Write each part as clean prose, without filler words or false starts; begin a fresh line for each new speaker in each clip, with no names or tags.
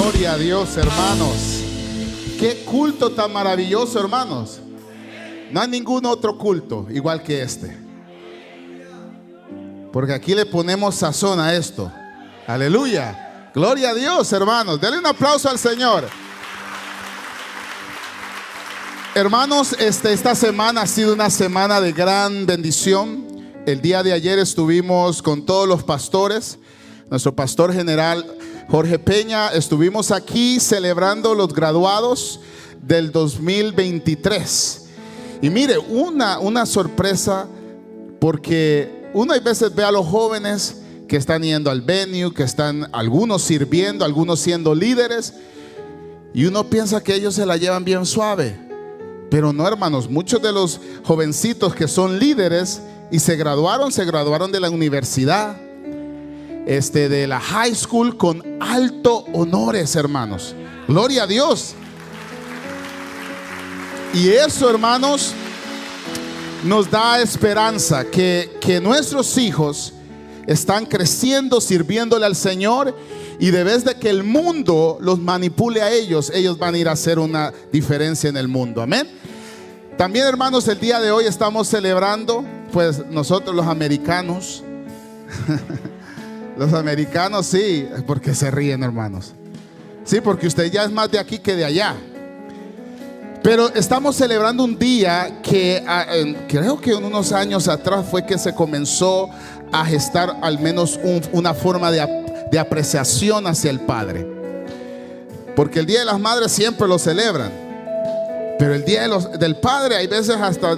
Gloria a Dios, hermanos. Qué culto tan maravilloso, hermanos. No hay ningún otro culto igual que este, porque aquí le ponemos sazón a esto. Aleluya. Gloria a Dios, hermanos. Denle un aplauso al Señor. Hermanos, esta semana ha sido una semana de gran bendición. El día de ayer estuvimos con todos los pastores. Nuestro pastor general Jorge Peña, estuvimos aquí celebrando los graduados del 2023. Y mire, una sorpresa, porque uno a veces ve a los jóvenes que están yendo al venue, que están algunos sirviendo, algunos siendo líderes, y uno piensa que ellos se la llevan bien suave. Pero no, hermanos, muchos de los jovencitos que son líderes y se graduaron de la universidad, de la high school, con alto honores, hermanos. Gloria a Dios. Y eso, hermanos, nos da esperanza que nuestros hijos están creciendo, sirviéndole al Señor, y de vez de que el mundo los manipule a ellos, ellos van a ir a hacer una diferencia en el mundo. Amén. También, hermanos, el día de hoy estamos celebrando, pues nosotros los americanos los americanos, sí, porque se ríen, hermanos. Sí, porque usted ya es más de aquí que de allá. Pero estamos celebrando un día que creo que en unos años atrás fue que se comenzó a gestar al menos una forma de apreciación hacia el Padre. Porque el Día de las Madres siempre lo celebran, pero el Día del Padre hay veces hasta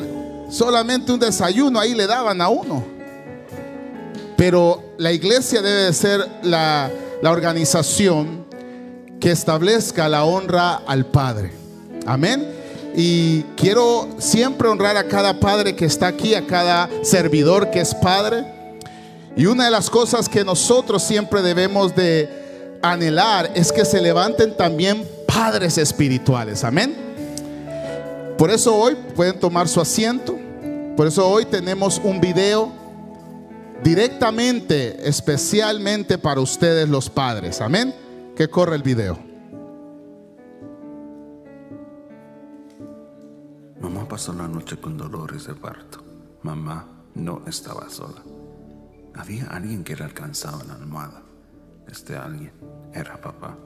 solamente un desayuno ahí le daban a uno. Pero la iglesia debe de ser la organización que establezca la honra al Padre. Amén. Y quiero siempre honrar a cada padre que está aquí, a cada servidor que es padre. Y una de las cosas que nosotros siempre debemos de anhelar es que se levanten también padres espirituales. Amén. Por eso hoy pueden tomar su asiento. Por eso hoy tenemos un video directamente, especialmente para ustedes los padres. Amén. Que corre el video.
Mamá pasó la noche con dolores de parto. Mamá no estaba sola. Había alguien que le alcanzaba la almohada. Este alguien era papá.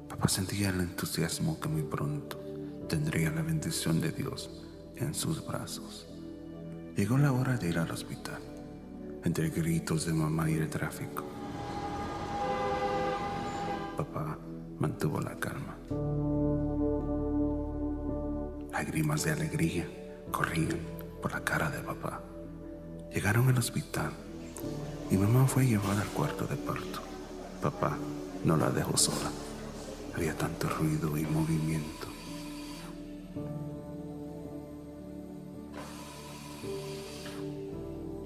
Papá sentía el entusiasmo que muy pronto tendría la bendición de Dios en sus brazos. Llegó la hora de ir al hospital. Entre gritos de mamá y el tráfico, papá mantuvo la calma. Lágrimas de alegría corrían por la cara de papá. Llegaron al hospital y mamá fue llevada al cuarto de parto. Papá no la dejó sola. Había tanto ruido y movimiento.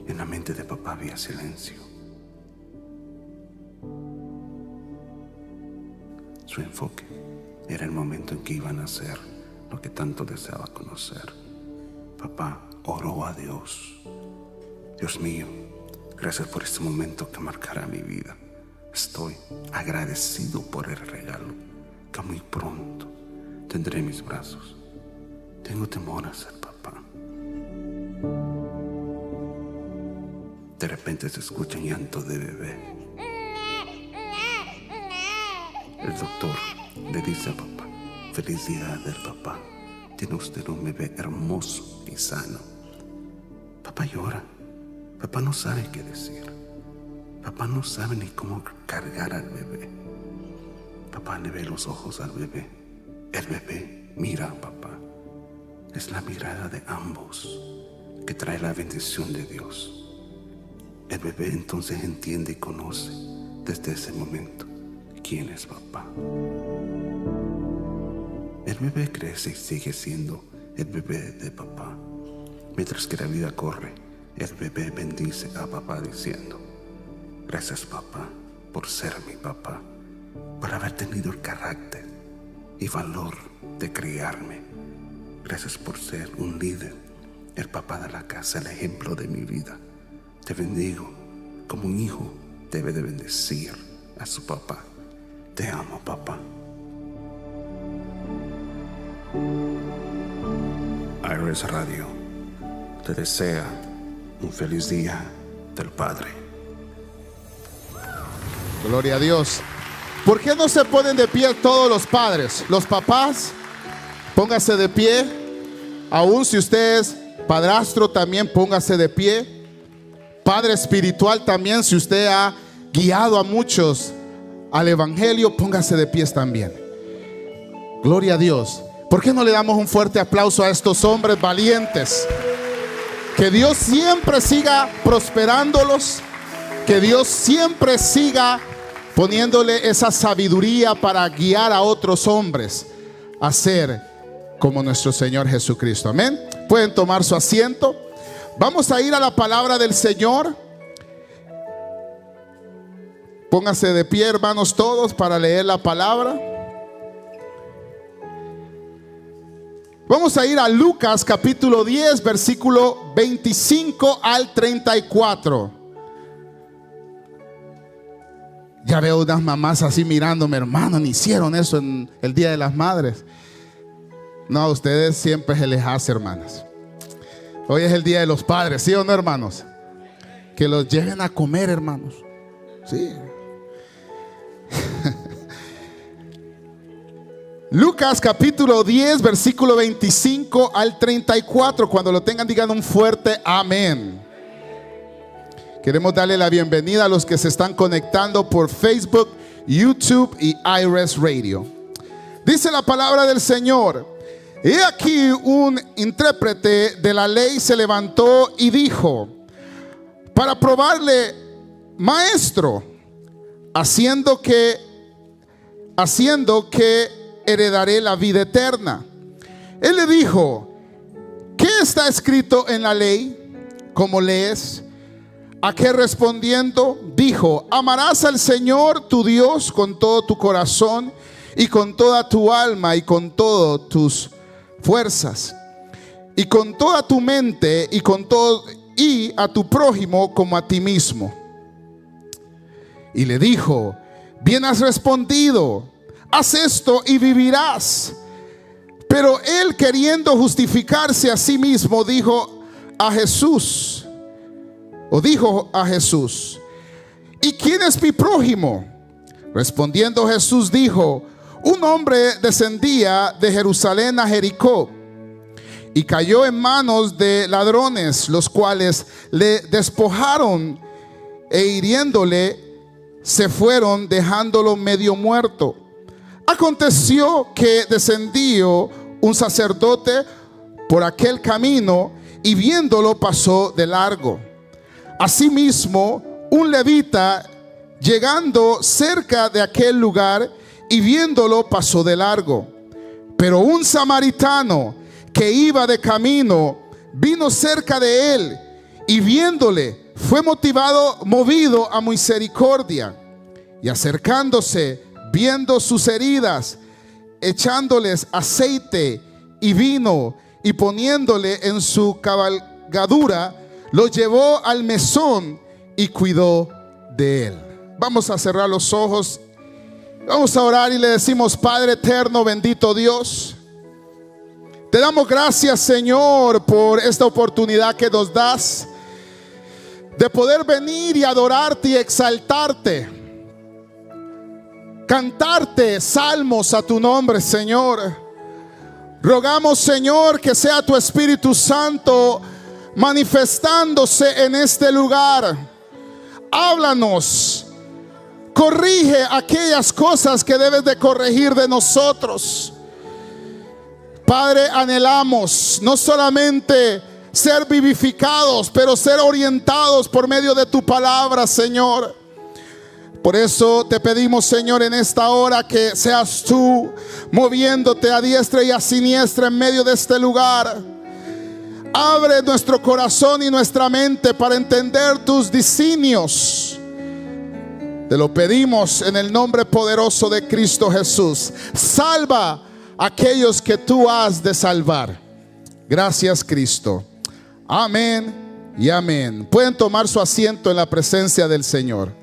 En la mente de papá había silencio. Su enfoque era el momento en que iban a hacer lo que tanto deseaba conocer. Papá oró a Dios. Dios mío, gracias por este momento que marcará mi vida. Estoy agradecido por el regalo que muy pronto tendré en mis brazos. Tengo temor a ser papá. De repente se escucha un llanto de bebé. El doctor le dice a papá: felicidades, papá. Tiene usted un bebé hermoso y sano. Papá llora. Papá no sabe qué decir. Papá no sabe ni cómo cargar al bebé. Papá le ve los ojos al bebé. El bebé mira a papá. Es la mirada de ambos que trae la bendición de Dios. El bebé entonces entiende y conoce desde ese momento quién es papá. El bebé crece y sigue siendo el bebé de papá. Mientras que la vida corre, el bebé bendice a papá diciendo: gracias, papá, por ser mi papá, por haber tenido el carácter y valor de criarme. Gracias por ser un líder, el papá de la casa, el ejemplo de mi vida. Te bendigo como un hijo debe de bendecir a su papá. Te amo, papá. IRS Radio te desea un feliz día del Padre.
Gloria a Dios. ¿Por qué no se ponen de pie todos los padres? Los papás, póngase de pie. Aún si usted es padrastro, también póngase de pie. Padre espiritual también, si usted ha guiado a muchos al evangelio, póngase de pies también. Gloria a Dios. ¿Por qué no le damos un fuerte aplauso a estos hombres valientes? Que Dios siempre siga prosperándolos, que Dios siempre siga poniéndole esa sabiduría para guiar a otros hombres a ser como nuestro Señor Jesucristo. Amén. Pueden tomar su asiento. Vamos a ir a la palabra del Señor. Pónganse de pie, hermanos, todos, para leer la palabra. Vamos a ir a Lucas capítulo 10, versículo 25 al 34. Ya veo unas mamás así mirándome, hermano, ni hicieron eso en el Día de las Madres. No, a ustedes siempre se les hace, hermanas. Hoy es el Día de los Padres, ¿sí o no, hermanos? Que los lleven a comer, hermanos. Sí. Lucas capítulo 10, versículo 25 al 34. Cuando lo tengan, digan un fuerte amén. Queremos darle la bienvenida a los que se están conectando por Facebook, YouTube y IRS Radio. Dice la palabra del Señor: he aquí un intérprete de la ley se levantó y dijo, para probarle: maestro, haciendo que heredaré la vida eterna. Él le dijo: ¿qué está escrito en la ley? ¿Cómo lees? A que respondiendo dijo: amarás al Señor tu Dios con todo tu corazón y con toda tu alma y con todas tus fuerzas y con toda tu mente y a tu prójimo como a ti mismo. Y le dijo: bien has respondido, haz esto y vivirás. Pero él, queriendo justificarse a sí mismo, dijo a Jesús: ¿y quién es mi prójimo? Respondiendo Jesús dijo: un hombre descendía de Jerusalén a Jericó y cayó en manos de ladrones, los cuales le despojaron e hiriéndole se fueron, dejándolo medio muerto. Aconteció que descendió un sacerdote por aquel camino y viéndolo pasó de largo. Asimismo, un levita, llegando cerca de aquel lugar y viéndolo, pasó de largo. Pero un samaritano que iba de camino vino cerca de él y viéndole fue movido a misericordia, y acercándose, viendo sus heridas, echándoles aceite y vino y poniéndole en su cabalgadura, lo llevó al mesón y cuidó de él. Vamos a cerrar los ojos, vamos a orar y le decimos: Padre eterno, bendito Dios, te damos gracias, Señor, por esta oportunidad que nos das de poder venir y adorarte y exaltarte, cantarte salmos a tu nombre, Señor. Rogamos, Señor, que sea tu Espíritu Santo manifestándose en este lugar. Háblanos, corrige aquellas cosas que debes de corregir de nosotros. Padre, anhelamos no solamente ser vivificados, pero ser orientados por medio de tu palabra, Señor. Por eso te pedimos, Señor, en esta hora que seas tú moviéndote a diestra y a siniestra en medio de este lugar. Abre nuestro corazón y nuestra mente para entender tus designios. Te lo pedimos en el nombre poderoso de Cristo Jesús. Salva a aquellos que tú has de salvar. Gracias, Cristo. Amén y amén. Pueden tomar su asiento en la presencia del Señor.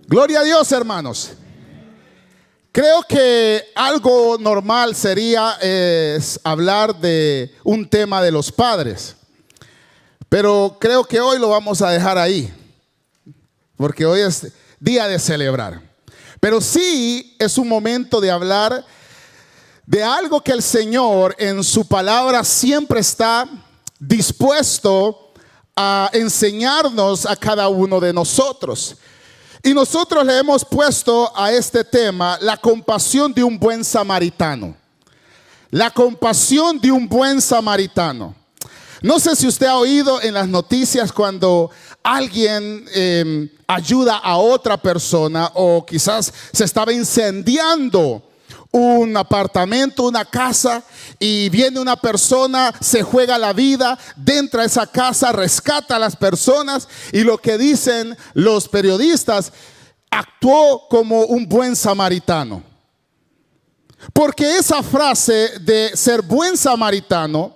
Gloria a Dios, hermanos. Creo que algo normal sería hablar de un tema de los padres, pero creo que hoy lo vamos a dejar ahí, porque hoy es día de celebrar. Pero sí es un momento de hablar de algo que el Señor en su palabra siempre está dispuesto a enseñarnos a cada uno de nosotros. Y nosotros le hemos puesto a este tema la compasión de un buen samaritano. La compasión de un buen samaritano. No sé si usted ha oído en las noticias cuando alguien ayuda a otra persona, o quizás se estaba incendiando un apartamento, una casa, y viene una persona, se juega la vida, entra a esa casa, rescata a las personas, y lo que dicen los periodistas: actuó como un buen samaritano. Porque esa frase de ser buen samaritano,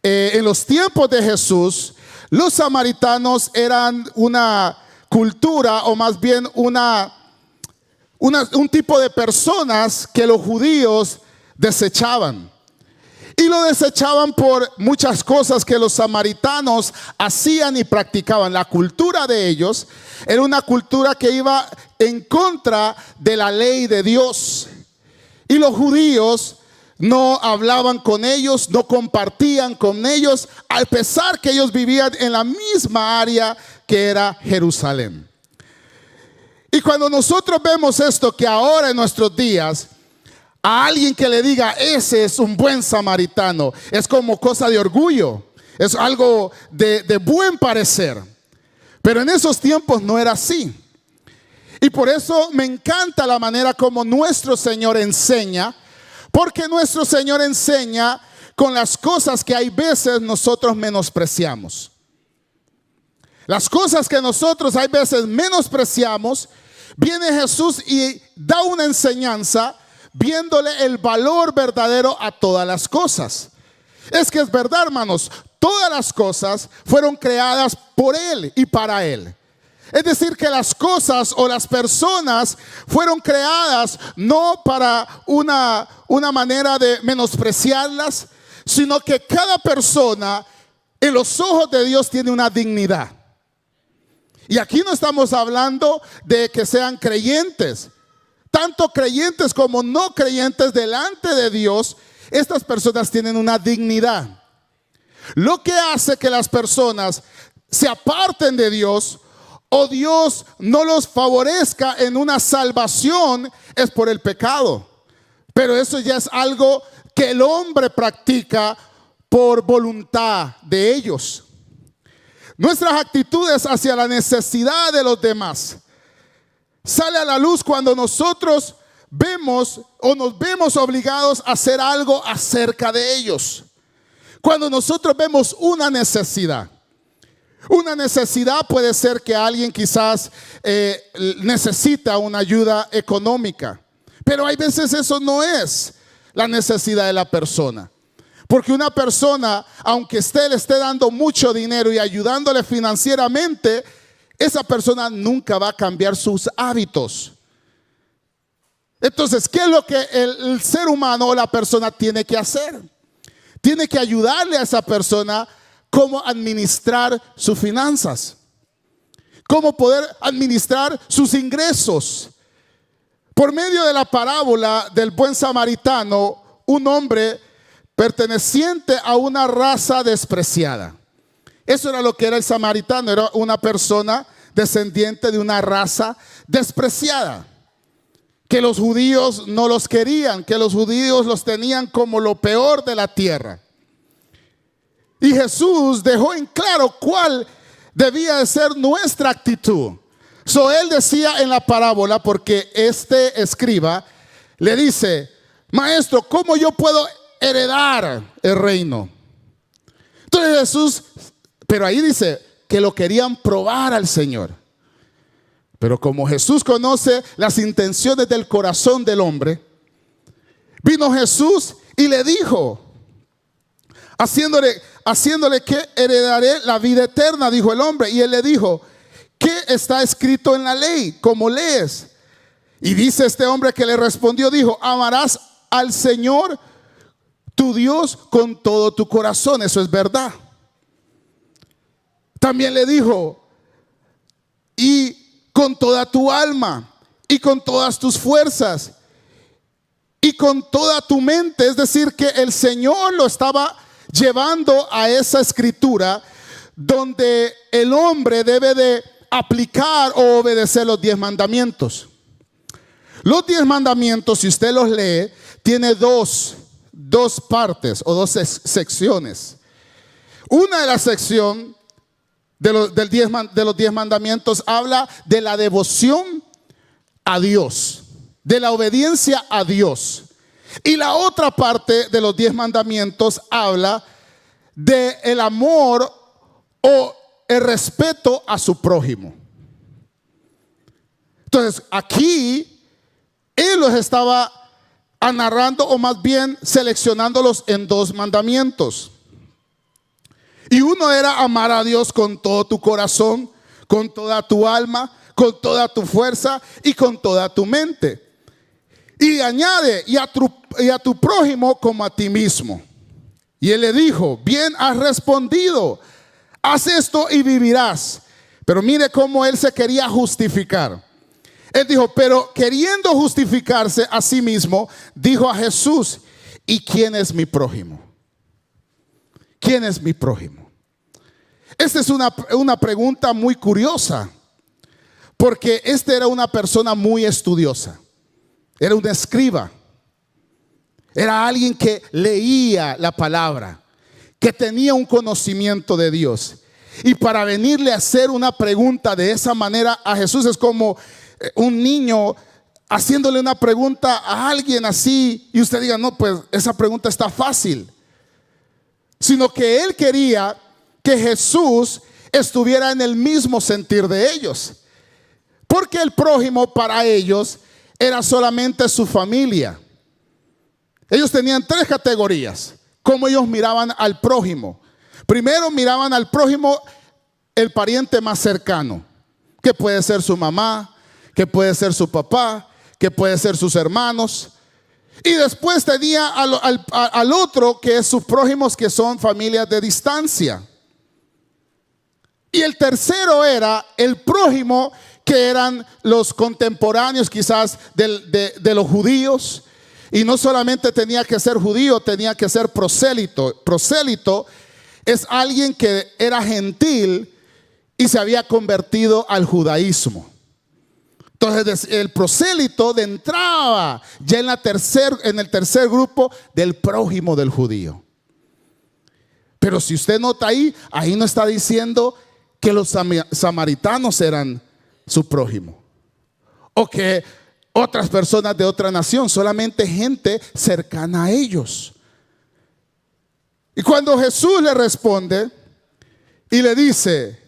en los tiempos de Jesús, los samaritanos eran una cultura, o más bien un tipo de personas que los judíos desechaban. Y lo desechaban por muchas cosas que los samaritanos hacían y practicaban. La cultura de ellos era una cultura que iba en contra de la ley de Dios. Y los judíos no hablaban con ellos, no compartían con ellos, a pesar que ellos vivían en la misma área que era Jerusalén. Y cuando nosotros vemos esto, que ahora en nuestros días, a alguien que le diga ese es un buen samaritano, es como cosa de orgullo, es algo de buen parecer. Pero en esos tiempos no era así. Y por eso me encanta la manera como nuestro Señor enseña, porque nuestro Señor enseña con las cosas que hay veces nosotros menospreciamos. Las cosas que nosotros hay veces menospreciamos, viene Jesús y da una enseñanza viéndole el valor verdadero a todas las cosas. Es que es verdad, hermanos, todas las cosas fueron creadas por Él y para Él. Es decir, que las cosas o las personas fueron creadas no para una manera de menospreciarlas, sino que cada persona en los ojos de Dios tiene una dignidad. Y aquí no estamos hablando de que sean creyentes. Tanto creyentes como no creyentes delante de Dios, estas personas tienen una dignidad. Lo que hace que las personas se aparten de Dios o Dios no los favorezca en una salvación es por el pecado. Pero eso ya es algo que el hombre practica por voluntad de ellos. Nuestras actitudes hacia la necesidad de los demás sale a la luz cuando nosotros vemos o nos vemos obligados a hacer algo acerca de ellos. Cuando nosotros vemos una necesidad. Una necesidad puede ser que alguien quizás necesita una ayuda económica. Pero hay veces eso no es la necesidad de la persona. Porque una persona, aunque le esté dando mucho dinero y ayudándole financieramente, esa persona nunca va a cambiar sus hábitos. Entonces, ¿qué es lo que el ser humano o la persona tiene que hacer? Tiene que ayudarle a esa persona cómo administrar sus finanzas, cómo poder administrar sus ingresos. Por medio de la parábola del buen samaritano, un hombre perteneciente a una raza despreciada. Eso era lo que era el samaritano, era una persona descendiente de una raza despreciada, que los judíos no los querían, que los judíos los tenían como lo peor de la tierra. Y Jesús dejó en claro cuál debía de ser nuestra actitud. Él decía en la parábola, porque este escriba le dice: maestro, ¿cómo yo puedo heredar el reino? Entonces Jesús, pero ahí dice que lo querían probar al Señor. Pero como Jesús conoce las intenciones del corazón del hombre, vino Jesús y le dijo, haciéndole que heredaré la vida eterna, dijo el hombre. Y él le dijo: ¿qué está escrito en la ley? ¿Cómo lees? Y dice este hombre que le respondió, dijo: amarás al Señor tu Dios con todo tu corazón. Eso es verdad. También le dijo: y con toda tu alma, y con todas tus fuerzas, y con toda tu mente. Es decir, que el Señor lo estaba llevando a esa escritura donde el hombre debe de aplicar o obedecer los 10 mandamientos. Los 10 mandamientos, si usted los lee, tiene dos partes o dos secciones. Una de la sección de los 10 mandamientos habla de la devoción a Dios, de la obediencia a Dios. Y la otra parte de los 10 mandamientos habla de el amor o el respeto a su prójimo. Entonces aquí él los estaba narrando, o más bien seleccionándolos en 2 mandamientos. Y uno era amar a Dios con todo tu corazón, con toda tu alma, con toda tu fuerza y con toda tu mente. Y añade: y a tu prójimo como a ti mismo. Y él le dijo: bien has respondido, haz esto y vivirás. Pero mire cómo él se quería justificar. Él dijo, pero queriendo justificarse a sí mismo, dijo a Jesús: ¿y quién es mi prójimo? ¿Quién es mi prójimo? Esta es una pregunta muy curiosa, porque este era una persona muy estudiosa. Era un escriba. Era alguien que leía la palabra, que tenía un conocimiento de Dios. Y para venirle a hacer una pregunta de esa manera a Jesús es como un niño haciéndole una pregunta a alguien así, y usted diga, no, pues esa pregunta está fácil. Sino que él quería que Jesús estuviera en el mismo sentir de ellos, porque el prójimo para ellos era solamente su familia. Ellos tenían 3 categorías, como ellos miraban al prójimo. Primero miraban al prójimo el pariente más cercano, que puede ser su mamá, que puede ser su papá, que puede ser sus hermanos. Y después tenía al otro, que es sus prójimos, que son familias de distancia. Y el tercero era el prójimo, que eran los contemporáneos quizás de los judíos. Y no solamente tenía que ser judío, tenía que ser prosélito. Prosélito es alguien que era gentil y se había convertido al judaísmo. Entonces el prosélito entraba ya en el tercer grupo del prójimo del judío. Pero si usted nota ahí no está diciendo que los samaritanos eran su prójimo, o que otras personas de otra nación, solamente gente cercana a ellos. Y cuando Jesús le responde y le dice,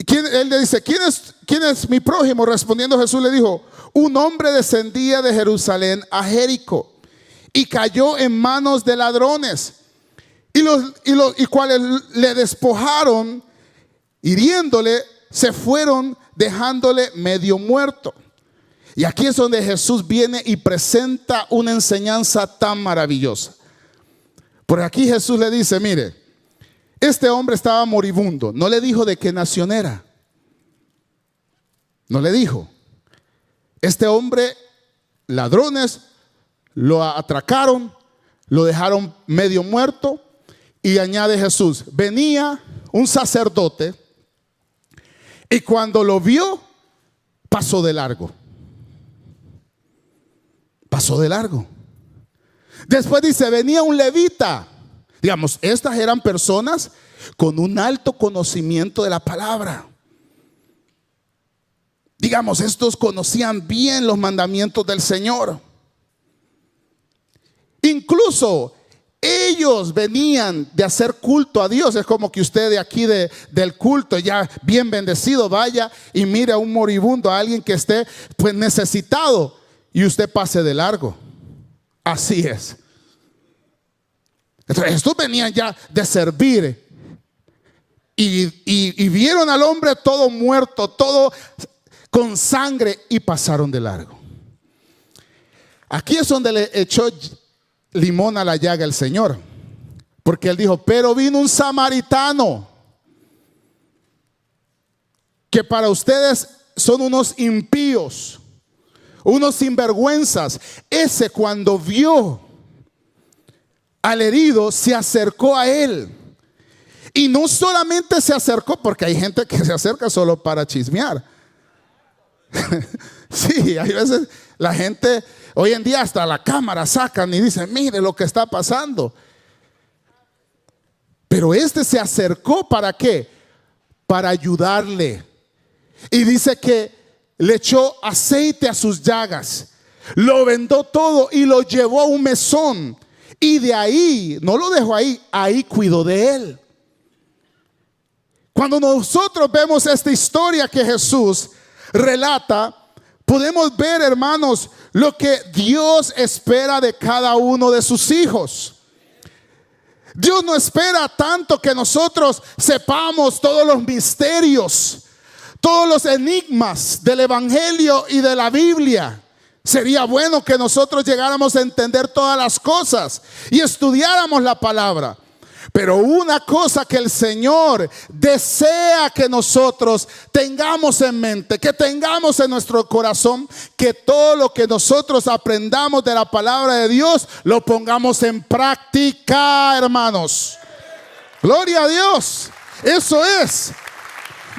él le dice, ¿quién es mi prójimo? Respondiendo Jesús le dijo: un hombre descendía de Jerusalén a Jericó y cayó en manos de ladrones, y cuales le despojaron, hiriéndole, se fueron dejándole medio muerto. Y aquí es donde Jesús viene y presenta una enseñanza tan maravillosa. Por aquí Jesús le dice, mire, este hombre estaba moribundo. No le dijo de qué nación era. No le dijo. Este hombre, ladrones, lo atracaron, lo dejaron medio muerto. Y añade Jesús, venía un sacerdote y cuando lo vio, pasó de largo. Pasó de largo. Después dice, venía un levita. Digamos, estas eran personas con un alto conocimiento de la palabra. Digamos, estos conocían bien los mandamientos del Señor. Incluso ellos venían de hacer culto a Dios. Es como que usted de aquí del culto, ya bien bendecido, vaya y mire a un moribundo, a alguien que esté pues necesitado, y usted pase de largo. Así es. Entonces estos venían ya de servir y vieron al hombre todo muerto, todo con sangre y pasaron de largo. Aquí es donde le echó limón a la llaga el Señor, porque Él dijo, pero vino un samaritano que para ustedes son unos impíos, unos sinvergüenzas. Ese, cuando vio al herido, se acercó a él. Y no solamente se acercó, porque hay gente que se acerca solo para chismear. Sí, hay veces la gente, hoy en día hasta la cámara sacan y dicen, mire lo que está pasando. Pero este se acercó, ¿para qué? Para ayudarle. Y dice que le echó aceite a sus llagas, lo vendó todo y lo llevó a un mesón. Y de ahí, no lo dejó ahí, ahí cuidó de él. Cuando nosotros vemos esta historia que Jesús relata, podemos ver, hermanos, lo que Dios espera de cada uno de sus hijos. Dios no espera tanto que nosotros sepamos todos los misterios, todos los enigmas del Evangelio y de la Biblia. Sería bueno que nosotros llegáramos a entender todas las cosas y estudiáramos la palabra. Pero una cosa que el Señor desea que nosotros tengamos en mente, que tengamos en nuestro corazón, que todo lo que nosotros aprendamos de la palabra de Dios lo pongamos en práctica, hermanos. Gloria a Dios. Eso es.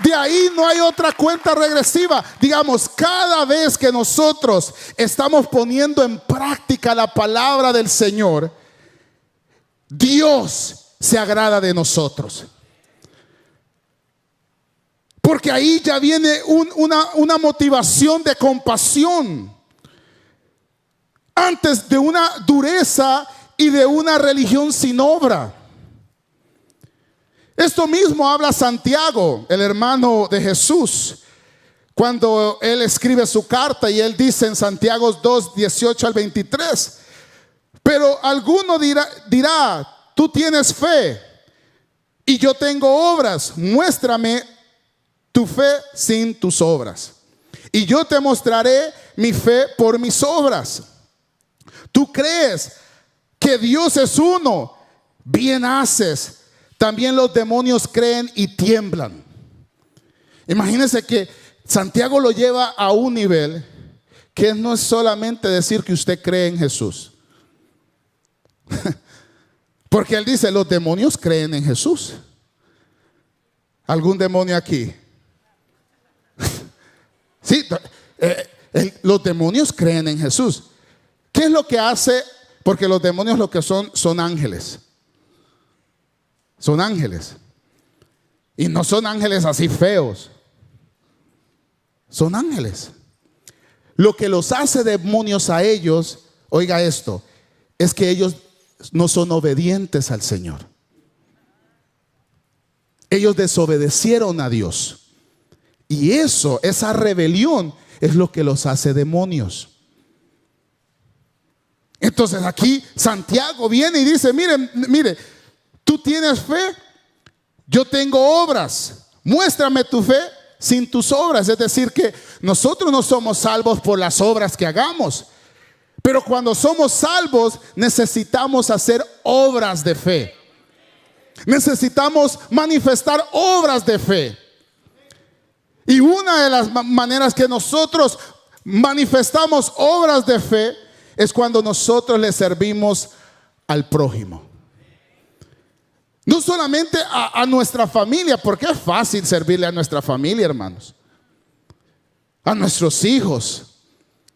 De ahí no hay otra cuenta regresiva. Digamos, cada vez que nosotros estamos poniendo en práctica la palabra del Señor, Dios se agrada de nosotros. Porque ahí ya viene una motivación de compasión, antes de una dureza y de una religión sin obra. Esto mismo habla Santiago, el hermano de Jesús, cuando él escribe su carta, y él dice en Santiago 2, 18 al 23, pero alguno dirá, tú tienes fe y yo tengo obras, muéstrame tu fe sin tus obras, y yo te mostraré mi fe por mis obras. Tú crees que Dios es uno, bien haces. También los demonios creen y tiemblan. Imagínense que Santiago lo lleva a un nivel que no es solamente decir que usted cree en Jesús. Porque él dice, los demonios creen en Jesús. ¿Algún demonio aquí? Sí, los demonios creen en Jesús. ¿Qué es lo que hace? Porque los demonios lo que son ángeles. Son ángeles. Y no son ángeles así feos. Son ángeles. Lo que los hace demonios a ellos, oiga esto, es que ellos no son obedientes al Señor. Ellos desobedecieron a Dios. Y esa rebelión es lo que los hace demonios. Entonces aquí Santiago viene y dice, mire, tú tienes fe, yo tengo obras, muéstrame tu fe sin tus obras. Es decir, que nosotros no somos salvos por las obras que hagamos, pero cuando somos salvos necesitamos hacer obras de fe. Necesitamos manifestar obras de fe. Y una de las maneras que nosotros manifestamos obras de fe es cuando nosotros le servimos al prójimo. No solamente a nuestra familia, porque es fácil servirle a nuestra familia, hermanos. A nuestros hijos,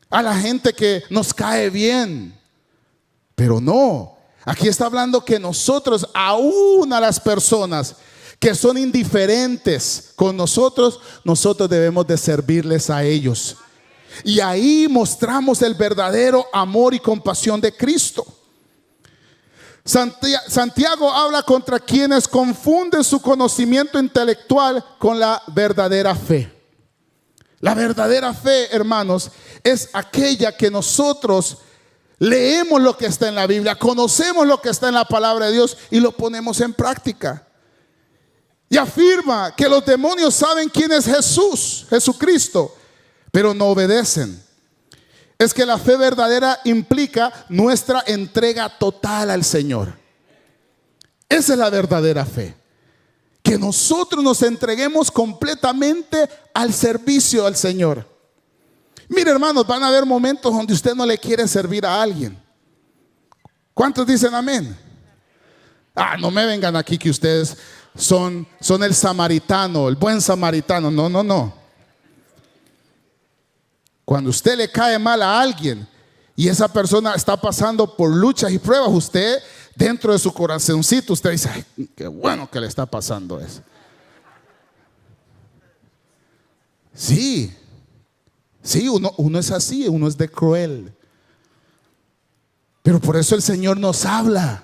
a la gente que nos cae bien. Pero no, aquí está hablando que nosotros, aún a las personas que son indiferentes con nosotros debemos de servirles a ellos. Y ahí mostramos el verdadero amor y compasión de Cristo. Santiago habla contra quienes confunden su conocimiento intelectual con la verdadera fe. La verdadera fe, hermanos, es aquella que nosotros leemos lo que está en la Biblia, conocemos lo que está en la palabra de Dios y lo ponemos en práctica. Y afirma que los demonios saben quién es Jesucristo, pero no obedecen. Es que la fe verdadera implica nuestra entrega total al Señor. Esa es la verdadera fe. Que nosotros nos entreguemos completamente al servicio al Señor. Mire, hermanos, van a haber momentos donde usted no le quiere servir a alguien. ¿Cuántos dicen amén? No me vengan aquí que ustedes son el samaritano, el buen samaritano. No, no, no. Cuando usted le cae mal a alguien y esa persona está pasando por luchas y pruebas, usted dentro de su corazoncito, usted dice, ay, qué bueno que le está pasando eso. Sí, uno es así, uno es de cruel. Pero por eso el Señor nos habla.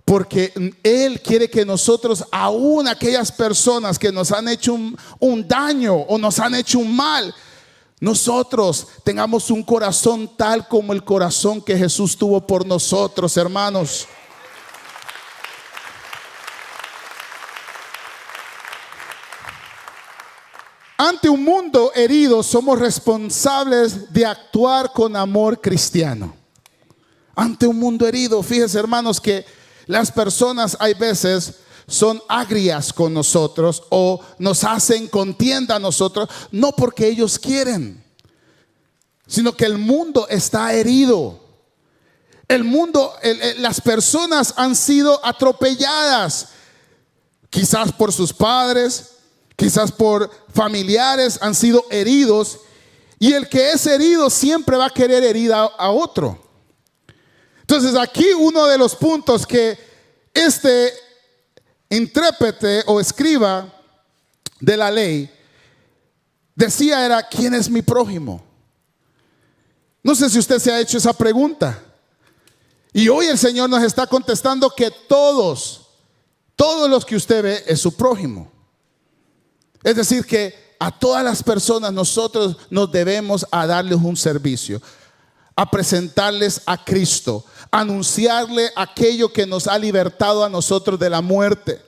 Porque Él quiere que nosotros, aún aquellas personas que nos han hecho un daño o nos han hecho un mal, nosotros tengamos un corazón tal como el corazón que Jesús tuvo por nosotros, hermanos. Ante un mundo herido, somos responsables de actuar con amor cristiano. Ante un mundo herido, fíjense, hermanos, que las personas hay veces son agrias con nosotros o nos hacen contienda a nosotros, no porque ellos quieren, sino que el mundo está herido. El mundo, las personas han sido atropelladas, quizás por sus padres, quizás por familiares, han sido heridos, y el que es herido siempre va a querer herir a otro. Entonces aquí uno de los puntos que este intérprete o escriba de la ley decía era: ¿quién es mi prójimo? No sé si usted se ha hecho esa pregunta. Y hoy el Señor nos está contestando que todos los que usted ve es su prójimo. Es decir, que a todas las personas nosotros nos debemos a darles un servicio, a presentarles a Cristo, a anunciarle aquello que nos ha libertado a nosotros de la muerte,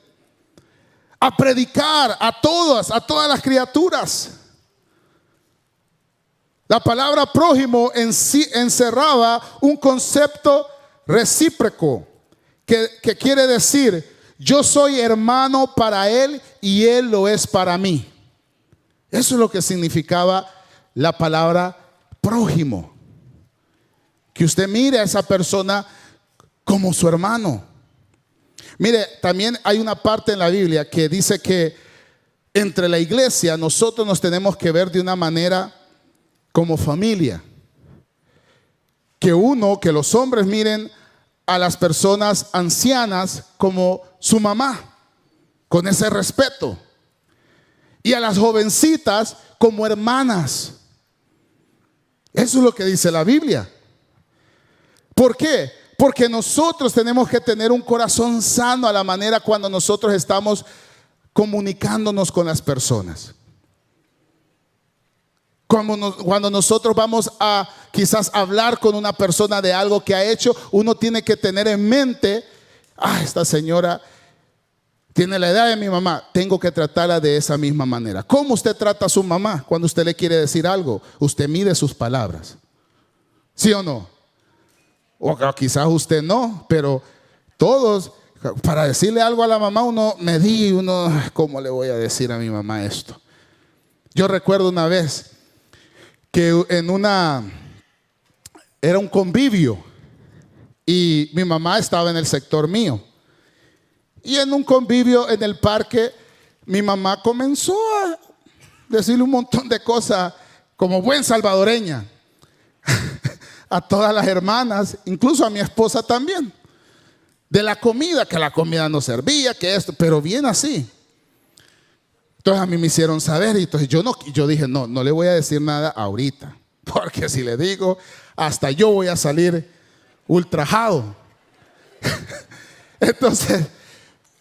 a predicar a todas las criaturas. La palabra prójimo en sí encerraba un concepto recíproco que quiere decir: yo soy hermano para él y él lo es para mí. Eso es lo que significaba la palabra prójimo. Que usted mire a esa persona como su hermano. Mire, también hay una parte en la Biblia que dice que entre la iglesia nosotros nos tenemos que ver de una manera como familia. Que los hombres miren a las personas ancianas como su mamá, con ese respeto, y a las jovencitas como hermanas. Eso es lo que dice la Biblia. ¿Por qué? Porque nosotros tenemos que tener un corazón sano a la manera cuando nosotros estamos comunicándonos con las personas. Cuando nosotros vamos a quizás hablar con una persona de algo que ha hecho, uno tiene que tener en mente: esta señora tiene la edad de mi mamá, tengo que tratarla de esa misma manera. ¿Cómo usted trata a su mamá cuando usted le quiere decir algo? Usted mide sus palabras, ¿sí o no? O quizás usted no, pero todos, para decirle algo a la mamá, uno ¿cómo le voy a decir a mi mamá esto? Yo recuerdo una vez que era un convivio y mi mamá estaba en el sector mío. Y en un convivio en el parque, mi mamá comenzó a decirle un montón de cosas como buen salvadoreña a todas las hermanas, incluso a mi esposa también, de la comida, que la comida no servía, que esto, pero bien así. Entonces a mí me hicieron saber, y entonces yo dije, no le voy a decir nada ahorita, porque si le digo, hasta yo voy a salir ultrajado. Entonces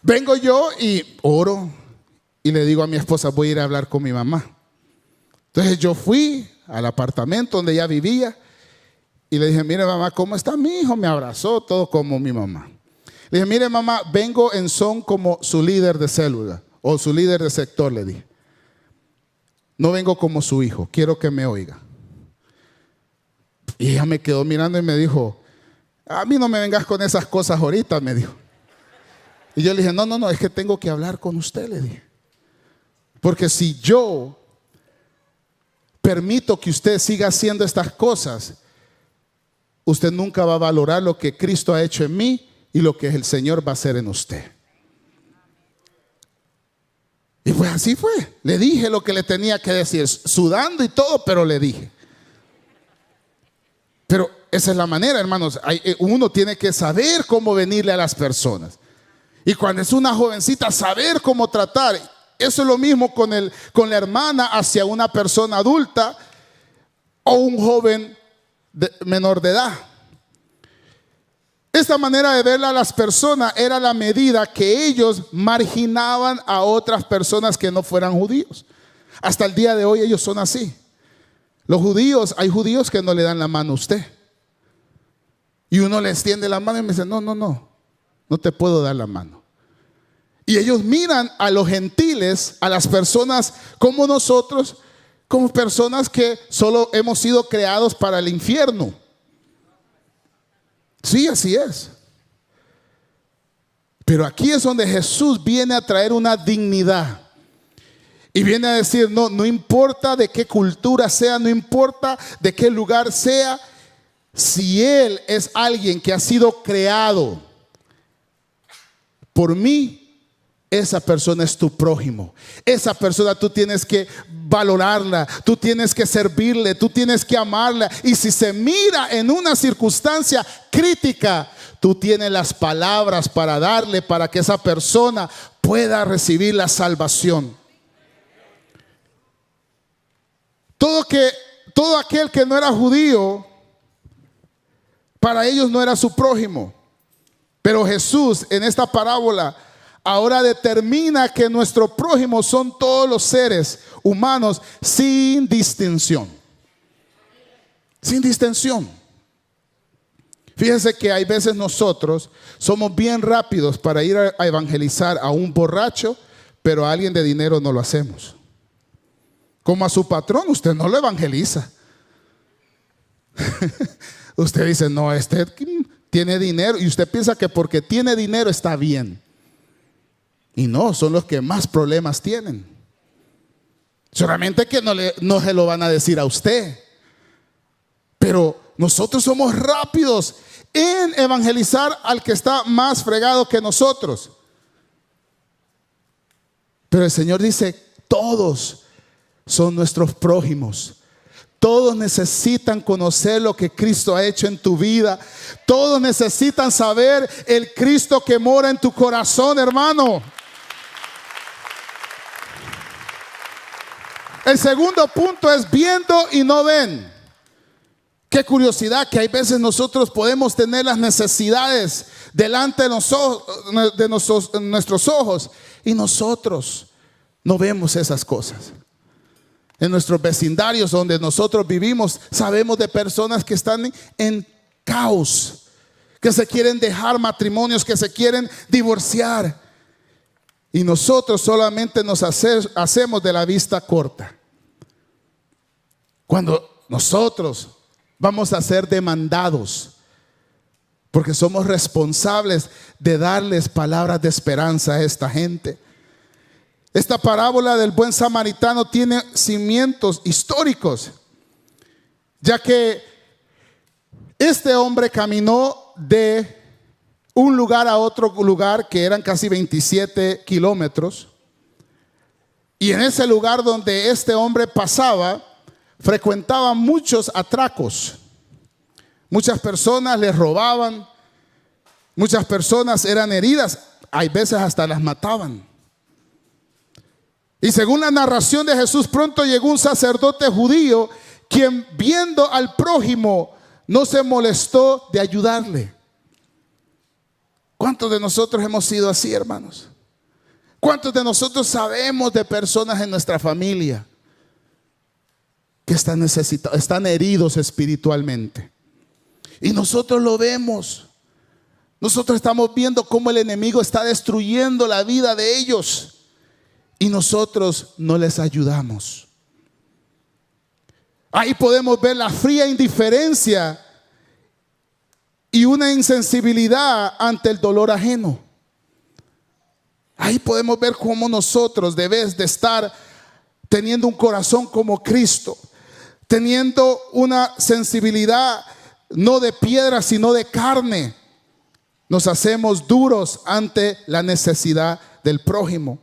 vengo yo y oro y le digo a mi esposa: voy a ir a hablar con mi mamá. Entonces yo fui al apartamento donde ella vivía y le dije: mire mamá, ¿cómo está mi hijo? Me abrazó, todo como mi mamá. Le dije: mire mamá, vengo en son como su líder de célula o su líder de sector, le dije. no vengo como su hijo, quiero que me oiga. Y ella me quedó mirando y me dijo, a mí no me vengas con esas cosas ahorita, me dijo. Y yo le dije, no, es que tengo que hablar con usted, le dije. Porque si yo permito que usted siga haciendo estas cosas, usted nunca va a valorar lo que Cristo ha hecho en mí y lo que el Señor va a hacer en usted. Y pues así fue. Le dije lo que le tenía que decir, sudando y todo, pero le dije. Pero esa es la manera, hermanos. Uno tiene que saber cómo venirle a las personas. Y cuando es una jovencita, saber cómo tratar. Eso es lo mismo con la hermana hacia una persona adulta o un joven menor de edad. Esta manera de verle a las personas era la medida que ellos marginaban a otras personas que no fueran judíos. Hasta el día de hoy ellos son así. Los judíos, hay judíos que no le dan la mano a usted. Y uno le extiende la mano y me dice, no te puedo dar la mano. Y ellos miran a los gentiles, a las personas como nosotros, como personas que solo hemos sido creados para el infierno. Sí, así es. Pero aquí es donde Jesús viene a traer una dignidad. Y viene a decir, no importa de qué cultura sea, no importa de qué lugar sea, si Él es alguien que ha sido creado por mí, esa persona es tu prójimo. Esa persona tú tienes que valorarla, tú tienes que servirle, tú tienes que amarla. Y si se mira en una circunstancia crítica, tú tienes las palabras para darle, para que esa persona pueda recibir la salvación. Todo aquel que no era judío, para ellos no era su prójimo. Pero Jesús en esta parábola ahora determina que nuestro prójimo son todos los seres humanos sin distinción. Sin distinción. Fíjense que hay veces nosotros somos bien rápidos para ir a evangelizar a un borracho, pero a alguien de dinero no lo hacemos. Como a su patrón, usted no lo evangeliza. Usted dice, no, este tiene dinero, y usted piensa que porque tiene dinero está bien. Y no, son los que más problemas tienen. Solamente que no se lo van a decir a usted. Pero nosotros somos rápidos en evangelizar al que está más fregado que nosotros. Pero el Señor dice, todos son nuestros prójimos. Todos necesitan conocer lo que Cristo ha hecho en tu vida. Todos necesitan saber el Cristo que mora en tu corazón, hermano. El segundo punto es viendo y no ven. Qué curiosidad que hay veces nosotros podemos tener las necesidades delante de nuestros ojos y nosotros no vemos esas cosas. En nuestros vecindarios donde nosotros vivimos, sabemos de personas que están en caos, que se quieren dejar matrimonios, que se quieren divorciar. Y nosotros solamente nos hacemos de la vista corta. Cuando nosotros vamos a ser demandados, porque somos responsables de darles palabras de esperanza a esta gente. Esta parábola del buen samaritano tiene cimientos históricos, ya que este hombre caminó de un lugar a otro lugar, que eran casi 27 kilómetros, y en ese lugar donde este hombre pasaba, frecuentaba muchos atracos. Muchas personas les robaban, muchas personas eran heridas, hay veces hasta las mataban. Y según la narración de Jesús, pronto llegó un sacerdote judío, quien viendo al prójimo no se molestó de ayudarle. ¿Cuántos de nosotros hemos sido así, hermanos? ¿Cuántos de nosotros sabemos de personas en nuestra familia que están heridos espiritualmente? Y nosotros lo vemos. Nosotros estamos viendo cómo el enemigo está destruyendo la vida de ellos y nosotros no les ayudamos. Ahí podemos ver la fría indiferencia y una insensibilidad ante el dolor ajeno. Ahí podemos ver cómo nosotros debemos de estar teniendo un corazón como Cristo, teniendo una sensibilidad no de piedra sino de carne. Nos hacemos duros ante la necesidad del prójimo.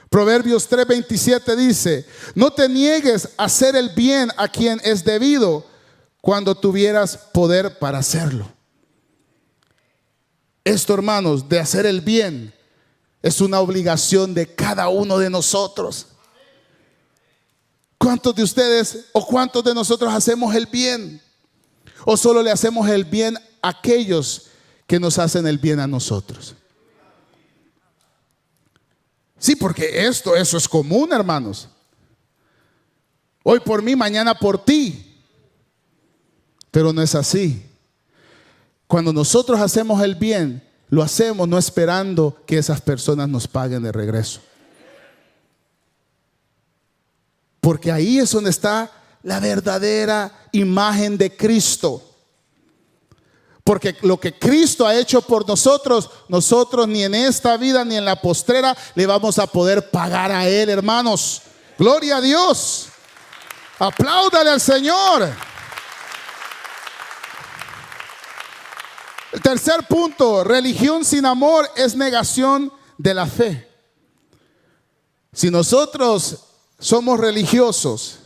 Proverbios 3:27 dice: no te niegues a hacer el bien a quien es debido cuando tuvieras poder para hacerlo. Esto, hermanos, de hacer el bien es una obligación de cada uno de nosotros. ¿Cuántos de ustedes o cuántos de nosotros hacemos el bien? ¿O solo le hacemos el bien a aquellos que nos hacen el bien a nosotros? Sí, porque eso es común, hermanos. Hoy por mí, mañana por ti. Pero no es así. Cuando nosotros hacemos el bien, lo hacemos no esperando que esas personas nos paguen de regreso. Porque ahí es donde está la verdadera imagen de Cristo. Porque lo que Cristo ha hecho por nosotros, nosotros ni en esta vida ni en la postrera le vamos a poder pagar a Él, hermanos. Gloria a Dios. Apláudale al Señor. El tercer punto: religión sin amor es negación de la fe. Si nosotros somos religiosos,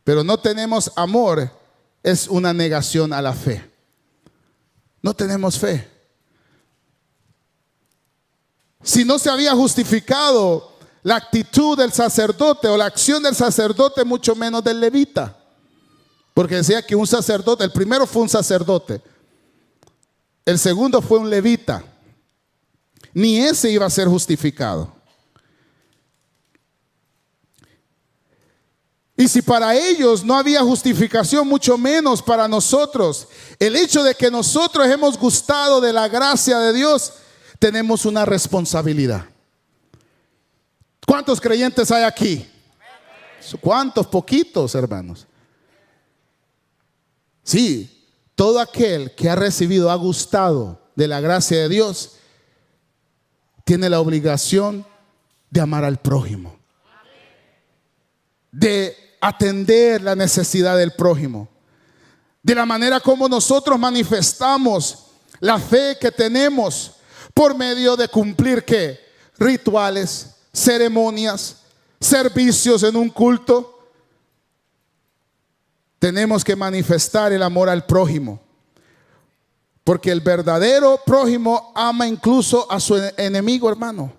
pero no tenemos amor, es una negación a la fe. No tenemos fe. Si no se había justificado la actitud del sacerdote o la acción del sacerdote, mucho menos del levita. Porque decía que un sacerdote, el primero fue un sacerdote, el segundo fue un levita. Ni ese iba a ser justificado. Y si para ellos no había justificación, mucho menos para nosotros. El hecho de que nosotros hemos gustado de la gracia de Dios, tenemos una responsabilidad. ¿Cuántos creyentes hay aquí? ¿Cuántos? Poquitos, hermanos. Sí, todo aquel que ha recibido, ha gustado de la gracia de Dios, tiene la obligación de amar al prójimo, de atender la necesidad del prójimo, de la manera como nosotros manifestamos la fe que tenemos por medio de cumplir ¿qué? Rituales, ceremonias, servicios en un culto. Tenemos que manifestar el amor al prójimo, porque el verdadero prójimo ama incluso a su enemigo, hermano.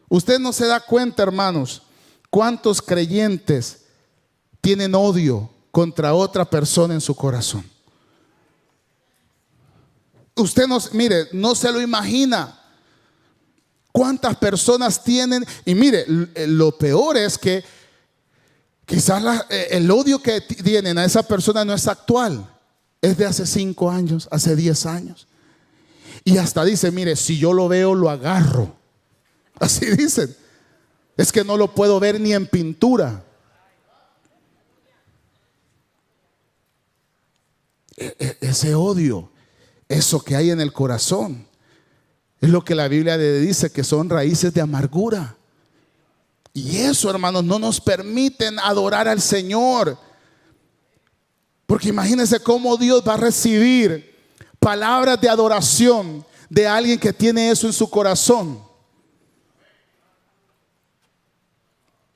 Usted no se da cuenta, hermanos, cuántos creyentes tienen odio contra otra persona en su corazón. Usted mire, no se lo imagina cuántas personas tienen. Y mire, lo peor es que quizás el odio que tienen a esa persona no es actual, es de hace 5 años, hace 10 años. Y hasta dice, mire, si yo lo veo, lo agarro. Así dicen. Es que no lo puedo ver ni en pintura. Ese odio, eso que hay en el corazón, es lo que la Biblia le dice que son raíces de amargura. Y eso, hermanos, no nos permiten adorar al Señor. Porque imagínense cómo Dios va a recibir palabras de adoración de alguien que tiene eso en su corazón.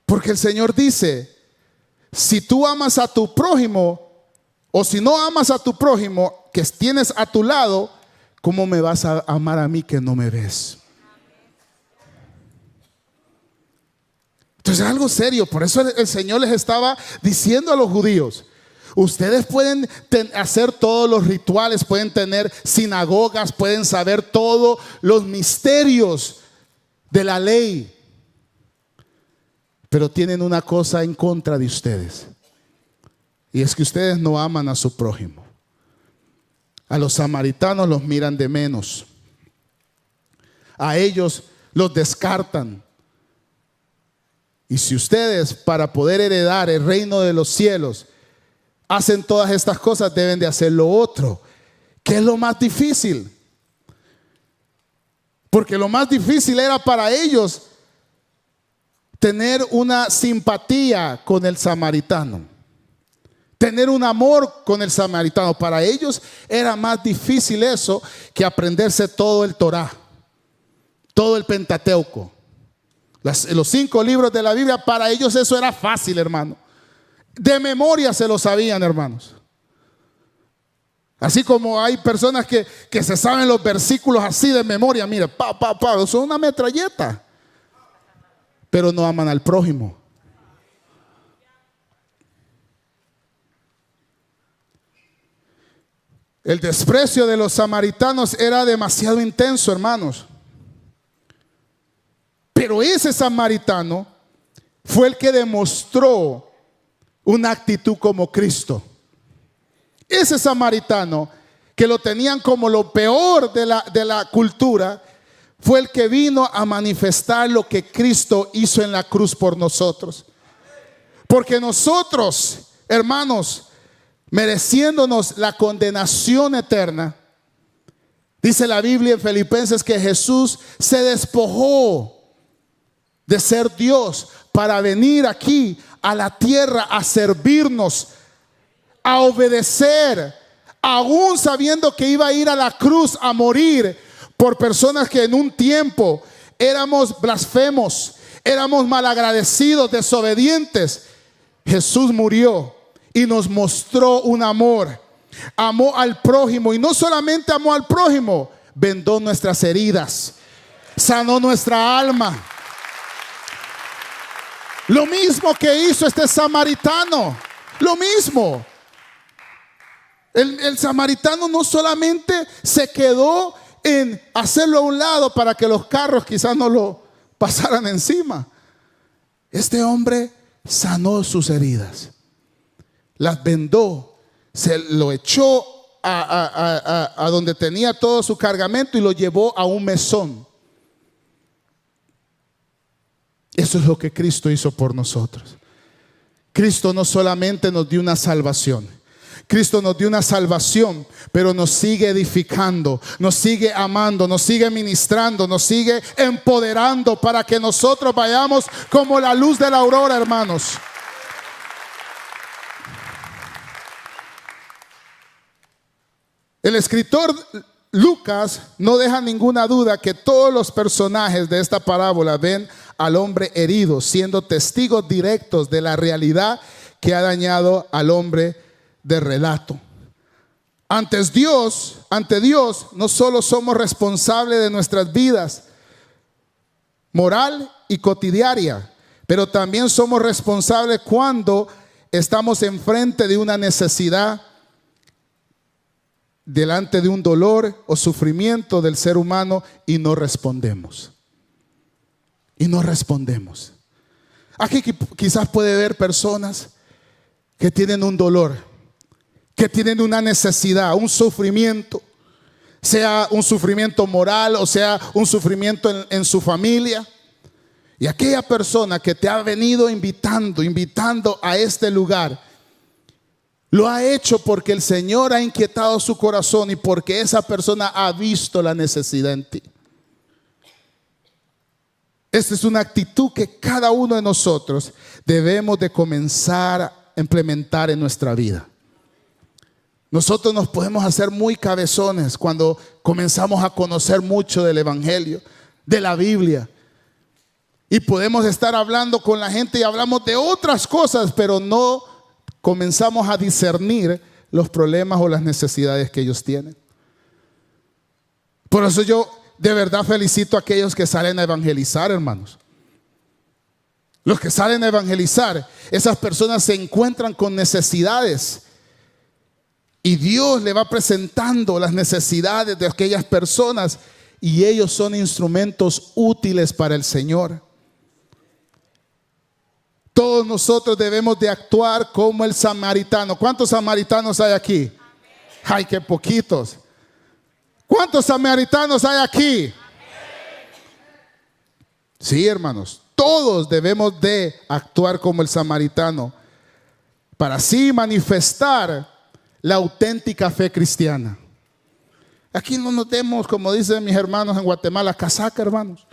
Porque el Señor dice, si tú amas a tu prójimo, o si no amas a tu prójimo que tienes a tu lado, ¿cómo me vas a amar a mí que no me ves? Entonces es algo serio. Por eso el Señor les estaba diciendo a los judíos, ustedes pueden hacer todos los rituales, pueden tener sinagogas, pueden saber todos los misterios de la ley, pero tienen una cosa en contra de ustedes, y es que ustedes no aman a su prójimo. A los samaritanos los miran de menos, a ellos los descartan. Y si ustedes, para poder heredar el reino de los cielos, hacen todas estas cosas, deben de hacer lo otro. ¿Qué es lo más difícil? Porque lo más difícil era para ellos tener una simpatía con el samaritano, tener un amor con el samaritano. Para ellos era más difícil eso que aprenderse todo el Torá, todo el Pentateuco, los 5 libros de la Biblia. Para ellos eso era fácil, hermano. De memoria se lo sabían, hermanos. Así como hay personas que se saben los versículos así de memoria. Mire, son una metralleta, pero no aman al prójimo. El desprecio de los samaritanos era demasiado intenso, hermanos. Pero ese samaritano fue el que demostró una actitud como Cristo. Ese samaritano, que lo tenían como lo peor de la cultura, fue el que vino a manifestar lo que Cristo hizo en la cruz por nosotros. Porque nosotros, hermanos, mereciéndonos la condenación eterna, dice la Biblia en Filipenses que Jesús se despojó de ser Dios para venir aquí a la tierra a servirnos, a obedecer, aún sabiendo que iba a ir a la cruz a morir por personas que en un tiempo éramos blasfemos, éramos malagradecidos, desobedientes. Jesús murió y nos mostró un amor. Amó al prójimo, y no solamente amó al prójimo, vendó nuestras heridas, sanó nuestra alma. Lo mismo que hizo este samaritano, lo mismo. El samaritano no solamente se quedó en hacerlo a un lado para que los carros quizás no lo pasaran encima. Este hombre sanó sus heridas, las vendó, se lo echó a donde tenía todo su cargamento y lo llevó a un mesón. Eso es lo que Cristo hizo por nosotros. Cristo no solamente nos dio una salvación, Cristo nos dio una salvación, pero nos sigue edificando, nos sigue amando, nos sigue ministrando, nos sigue empoderando para que nosotros vayamos como la luz de la aurora, hermanos. El escritor Lucas no deja ninguna duda que todos los personajes de esta parábola ven al hombre herido, siendo testigos directos de la realidad que ha dañado al hombre de relato. Ante Dios, no solo somos responsables de nuestras vidas moral y cotidiana, pero también somos responsables cuando estamos enfrente de una necesidad, delante de un dolor o sufrimiento del ser humano, y no respondemos. Aquí quizás puede haber personas que tienen un dolor, que tienen una necesidad, un sufrimiento, sea un sufrimiento moral o sea un sufrimiento en su familia. Y aquella persona que te ha venido invitando a este lugar, lo ha hecho porque el Señor ha inquietado su corazón y porque esa persona ha visto la necesidad en ti. Esta es una actitud que cada uno de nosotros debemos de comenzar a implementar en nuestra vida. Nosotros nos podemos hacer muy cabezones cuando comenzamos a conocer mucho del Evangelio, de la Biblia. Y podemos estar hablando con la gente y hablamos de otras cosas, pero no comenzamos a discernir los problemas o las necesidades que ellos tienen. Por eso yo de verdad felicito a aquellos que salen a evangelizar, hermanos. Los que salen a evangelizar, esas personas se encuentran con necesidades y Dios le va presentando las necesidades de aquellas personas y ellos son instrumentos útiles para el Señor. Todos nosotros debemos de actuar como el samaritano. ¿Cuántos samaritanos hay aquí? Ay, qué poquitos. ¿Cuántos samaritanos hay aquí? Sí, hermanos, Todos debemos de actuar como el samaritano para así manifestar la auténtica fe cristiana. Aquí no nos demos, como dicen mis hermanos en Guatemala, casaca, hermanos.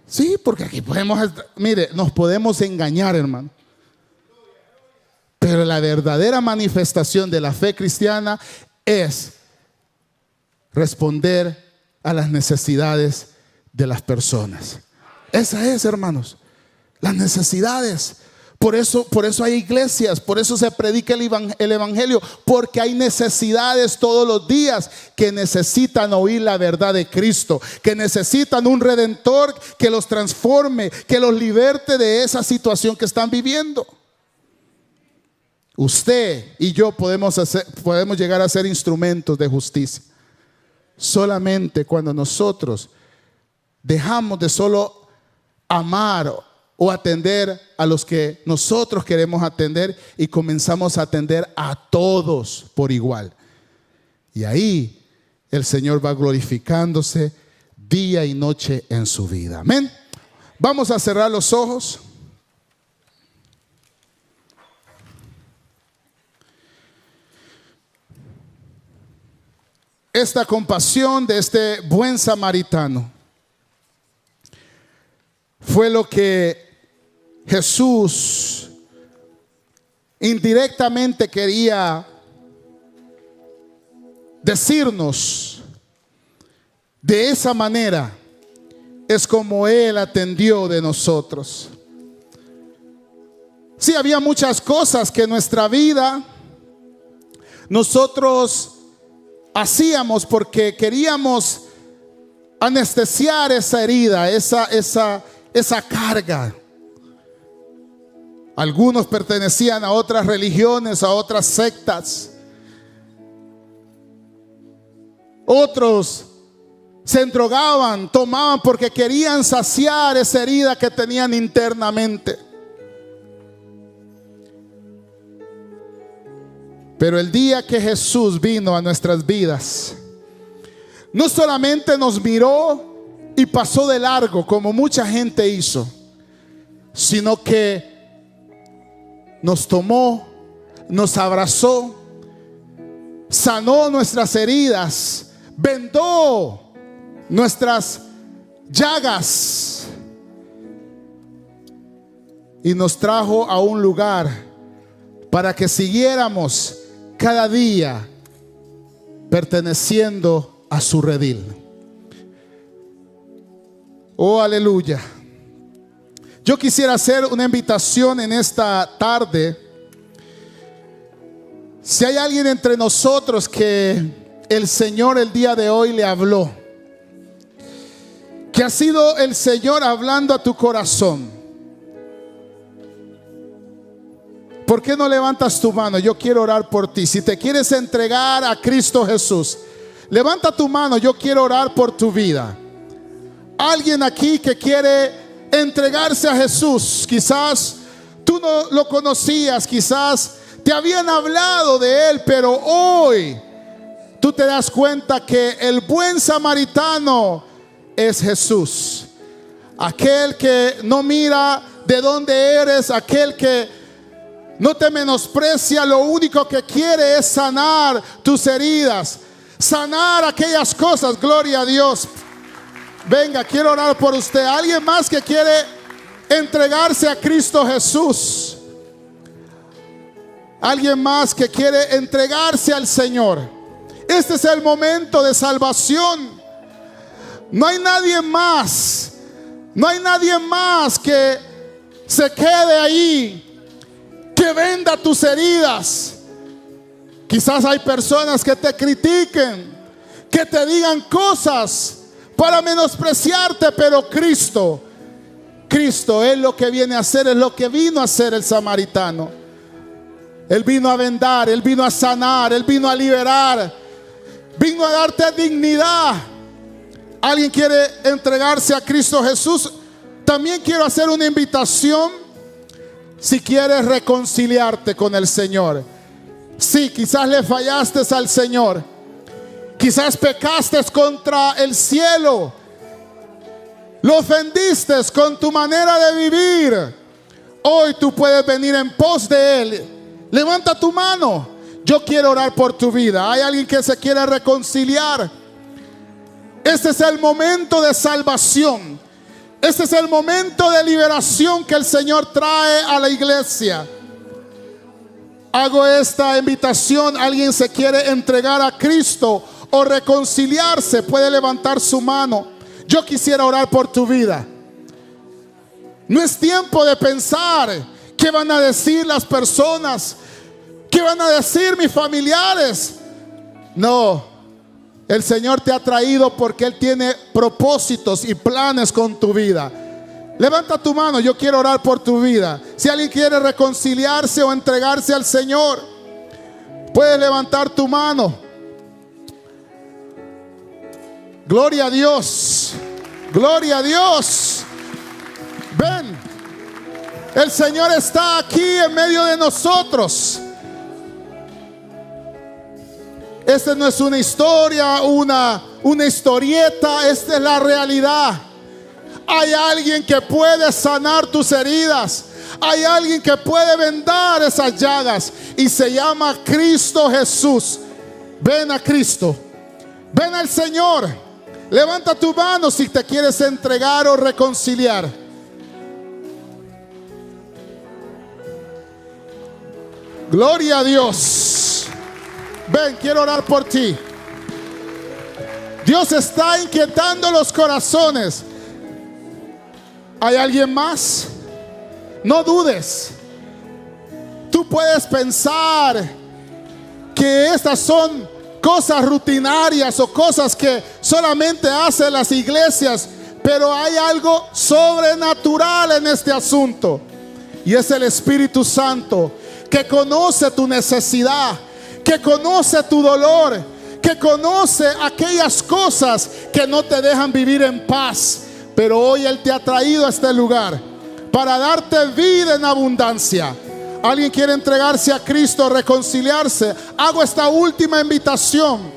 Sí, porque aquí podemos, mire, nos podemos engañar, hermano. Pero la verdadera manifestación de la fe cristiana es responder a las necesidades de las personas. Esa es, hermanos, las necesidades. Por eso hay iglesias, por eso se predica el evangelio, porque hay necesidades todos los días que necesitan oír la verdad de Cristo, que necesitan un redentor que los transforme, que los liberte de esa situación que están viviendo. Usted y yo podemos llegar a ser instrumentos de justicia solamente cuando nosotros dejamos de solo amar o atender a los que nosotros queremos atender y comenzamos a atender a todos por igual. Y ahí el Señor va glorificándose día y noche en su vida. Amén. Vamos a cerrar los ojos. Esta compasión de este buen samaritano fue lo que Jesús indirectamente quería decirnos. De esa manera es como Él atendió de nosotros. Sí, había muchas cosas que en nuestra vida nosotros hacíamos porque queríamos anestesiar esa herida, esa carga. Algunos pertenecían a otras religiones, a otras sectas. Otros se endrogaban, tomaban porque querían saciar esa herida que tenían internamente. Pero el día que Jesús vino a nuestras vidas, no solamente nos miró y pasó de largo como mucha gente hizo, sino que nos tomó, nos abrazó, sanó nuestras heridas, vendó nuestras llagas y nos trajo a un lugar para que siguiéramos cada día perteneciendo a su redil. Oh, aleluya. Yo quisiera hacer una invitación en esta tarde. Si hay alguien entre nosotros que el Señor el día de hoy le habló, que ha sido el Señor hablando a tu corazón, ¿por qué no levantas tu mano? Yo quiero orar por ti. Si te quieres entregar a Cristo Jesús, levanta tu mano. Yo quiero orar por tu vida. Alguien aquí que quiere entregarse a Jesús. Quizás tú no lo conocías, quizás te habían hablado de Él, pero hoy tú te das cuenta que el buen samaritano es Jesús. Aquel que no mira de dónde eres, aquel que no te menosprecia, lo único que quiere es sanar tus heridas, sanar aquellas cosas. Gloria a Dios. Venga, quiero orar por usted. Alguien más que quiere entregarse a Cristo Jesús. Alguien más que quiere entregarse al Señor. Este es el momento de salvación. No hay nadie más. No hay nadie más que se quede ahí, que venda tus heridas. Quizás hay personas que te critiquen, que te digan cosas para menospreciarte, pero Cristo es lo que viene a hacer, es lo que vino a hacer el samaritano. Él vino a vendar, Él vino a sanar, Él vino a liberar, vino a darte dignidad. ¿Alguien quiere entregarse a Cristo Jesús? También quiero hacer una invitación. Si quieres reconciliarte con el Señor, sí, quizás le fallaste al Señor, quizás pecaste contra el cielo lo ofendiste con tu manera de vivir, hoy tú puedes venir en pos de Él. Levanta tu mano. Yo quiero orar por tu vida. Hay alguien que se quiere reconciliar. Este es el momento de salvación. Este es el momento de liberación que el Señor trae a la iglesia. Hago esta invitación. Alguien se quiere entregar a Cristo o reconciliarse, puede levantar su mano. Yo quisiera orar por tu vida. No es tiempo de pensar qué van a decir las personas, qué van a decir mis familiares. No, el Señor te ha traído porque Él tiene propósitos y planes con tu vida. Levanta tu mano, yo quiero orar por tu vida. Si alguien quiere reconciliarse o entregarse al Señor, puedes levantar tu mano. Gloria a Dios, gloria a Dios. Ven, el Señor está aquí en medio de nosotros. Esta no es una historia, una historieta, esta es la realidad. Hay alguien que puede sanar tus heridas. Hay alguien que puede vendar esas llagas y se llama Cristo Jesús. Ven a Cristo, ven al Señor. Levanta tu mano si te quieres entregar o reconciliar. Gloria a Dios. Ven, quiero orar por ti. Dios está inquietando los corazones. ¿Hay alguien más? No dudes. Tú puedes pensar que estas son cosas rutinarias o cosas que solamente hacen las iglesias, pero hay algo sobrenatural en este asunto, y es el Espíritu Santo que conoce tu necesidad, que conoce tu dolor, que conoce aquellas cosas que no te dejan vivir en paz. Pero hoy Él te ha traído a este lugar para darte vida en abundancia. ¿Alguien quiere entregarse a Cristo, reconciliarse? Hago esta última invitación.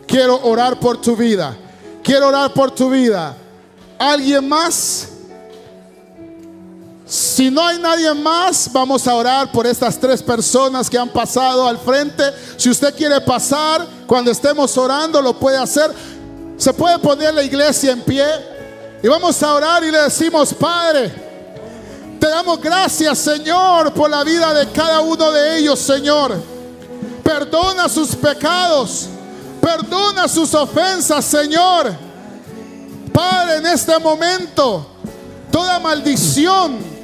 Quiero orar por tu vida. Quiero orar por tu vida. ¿Alguien más? Si no hay nadie más, vamos a orar por estas 3 personas que han pasado al frente. Si usted quiere pasar cuando estemos orando, lo puede hacer. Se puede poner la iglesia en pie y vamos a orar y le decimos: Padre, te damos gracias, Señor, por la vida de cada uno de ellos, Señor. Perdona sus pecados, perdona sus ofensas, Señor. Padre, en este momento toda maldición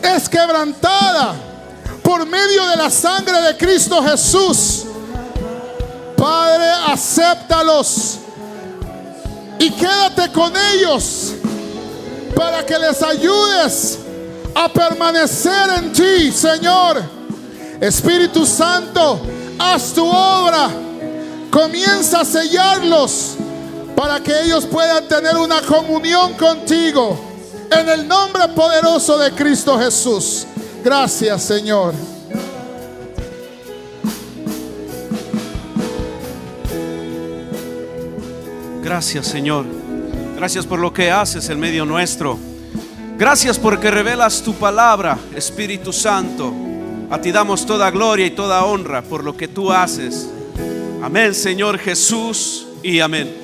es quebrantada por medio de la sangre de Cristo Jesús. Padre, acéptalos y quédate con ellos para que les ayudes a permanecer en ti, Señor. Espíritu Santo, haz tu obra. Comienza a sellarlos para que ellos puedan tener una comunión contigo, en el nombre poderoso de Cristo Jesús. Gracias, Señor.
Gracias, Señor. Gracias por lo que haces en medio nuestro. Gracias porque revelas tu palabra, Espíritu Santo. A ti damos toda gloria y toda honra por lo que tú haces. Amén, Señor Jesús, y amén.